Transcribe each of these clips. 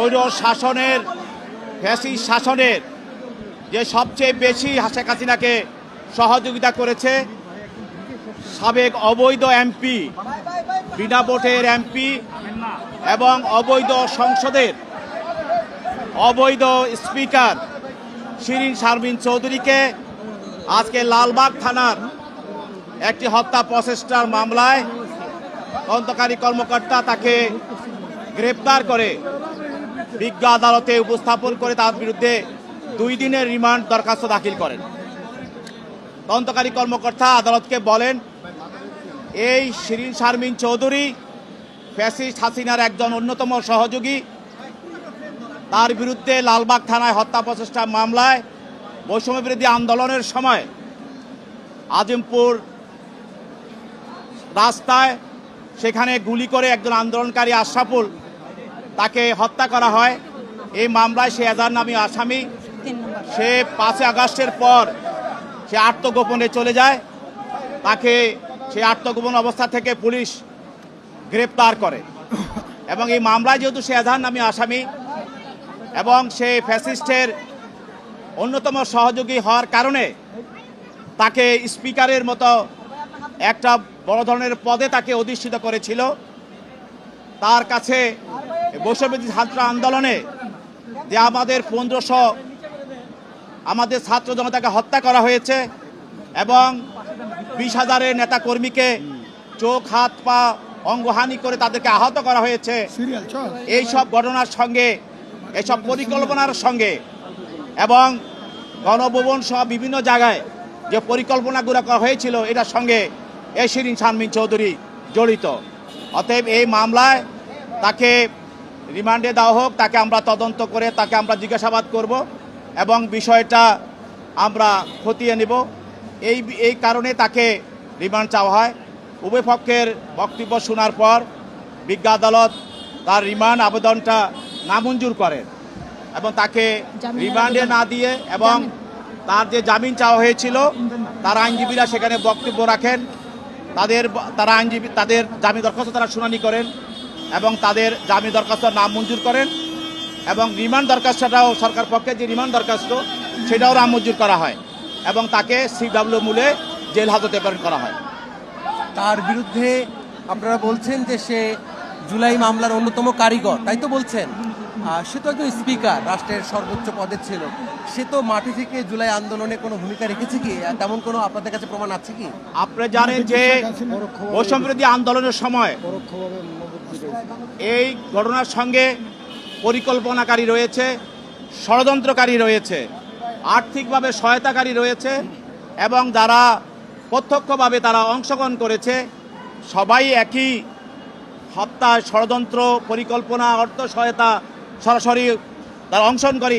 স্বৈর শাসনের ফ্যাসিস্ট শাসনের যে সবচেয়ে বেশি শেখ হাসিনাকে সহযোগিতা করেছে সাবেক অবৈধ এমপি, বিনা ভোটের এমপি এবং অবৈধ সংসদের অবৈধ স্পিকার শিরিন শারমিন চৌধুরীকে আজকে লালবাগ থানার একটি হত্যা প্রচেষ্টার মামলায় তদন্তকারী কর্মকর্তা তাকে গ্রেপ্তার করে বিজ্ঞ আদালতে উপস্থাপন করে তার বিরুদ্ধে 2 দিনের রিমান্ড দরখাস্ত দাখিল করেন। তদন্তকারী কর্মকর্তা আদালতকে বলেন, এই শিরিন শারমিন চৌধুরী ফ্যাসিস্ট হাসিনার একজন অন্যতম সহযোগী। তার বিরুদ্ধে লালবাগ থানায় হত্যা প্রচেষ্টা মামলায় বৈষম্য বিরোধী আন্দোলনের সময় আজিমপুর রাস্তায় সেখানে গুলি করে একজন আন্দোলনকারী আশরাফুল তাকে হত্যা করা হয়। এই মামলায় সে এজাহার নামী আসামি। সে 5 আগস্টের পর সে আত্মগোপনে চলে যায়। তাকে সেই আত্মগোপন অবস্থা থেকে পুলিশ গ্রেপ্তার করে এবং এই মামলায় যেহেতু সে এজাহার নামী আসামি এবং সে ফ্যাসিস্টের অন্যতম সহযোগী হওয়ার কারণে তাকে স্পিকারের মতো একটা বড় ধরনের পদে তাকে অধিষ্ঠিত করেছিল। তার কাছে বৈষম্যবিরোধী ছাত্র আন্দোলনে যে আমাদের 1500 আমাদের ছাত্র জনতাকে হত্যা করা হয়েছে এবং 20,000 নেতাকর্মীকে চোখ হাত পা অঙ্গহানি করে তাদেরকে আহত করা হয়েছে, এই সব ঘটনার সঙ্গে এইসব পরিকল্পনার সঙ্গে এবং গণভবন সহ বিভিন্ন জায়গায় যে পরিকল্পনাগুলো করা হয়েছিল এটার সঙ্গে এই শিরিন শারমিন চৌধুরী জড়িত। অতএব এই মামলায় তাকে রিমান্ডে দেওয়া হোক, তাকে আমরা তদন্ত করে তাকে আমরা জিজ্ঞাসাবাদ করব এবং বিষয়টা আমরা খতিয়ে নেব। এই কারণে তাকে রিমান্ড চাওয়া হয়। উভয় পক্ষের বক্তব্য শোনার পর বিজ্ঞ আদালত তার রিমান্ড আবেদনটা নামঞ্জুর করেন এবং তাকে রিমান্ডে না দিয়ে এবং তার যে জামিন চাওয়া হয়েছিল তার আইনজীবীরা সেখানে বক্তব্য রাখেন। তাদের জামিন দরখাস্ত তারা শুনানি করেন এবং তাদের জামিন দরখাস্ত নামঞ্জুর করেন এবং রিমান্ড দরখাস্তটাও সরকার পক্ষে যে রিমান্ড দরখাস্ত সেটাও নামঞ্জুর করা হয় এবং তাকে CW মূলে জেল হাজতে প্রেরণ করা হয়। তার বিরুদ্ধে আপনারা বলছেন যে সে জুলাই মামলার অন্যতম কারিগর, তাই তো বলছেন? সে তো একজন স্পিকার, রাষ্ট্রের সর্বোচ্চ পদে ছিল। সে তো মাটি থেকে জুলাই আন্দোলনে কোনো ভূমিকা রেখেছে কি? তেমন কোনো আপনাদের কাছে প্রমাণ আছে কি? আপনি জানেন যে বৈষম্য বিরোধী আন্দোলনের সময় এই ঘটনার সঙ্গে পরিকল্পনাকারী রয়েছে, ষড়যন্ত্রকারী রয়েছে, আর্থিকভাবে সহায়তাকারী রয়েছে এবং যারা প্রত্যক্ষভাবে তারা অংশগ্রহণ করেছে সবাই একই হত্যা, ষড়যন্ত্র, পরিকল্পনা, অর্থ সহায়তা সরাসরি তারা অংশগ্রহণকারী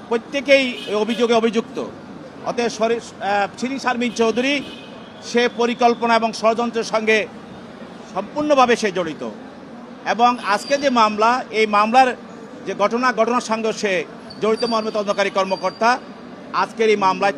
প্রত্যেকেই অভিযোগে অভিযুক্ত। অতএব শিরিন শারমিন চৌধুরী সে পরিকল্পনা এবং ষড়যন্ত্রের সঙ্গে সম্পূর্ণভাবে সে জড়িত এবং আজকে যে মামলা, এই মামলার যে ঘটনার সঙ্গে সে জড়িত মর্মে তদন্তকারী কর্মকর্তা আজকের এই মামলায়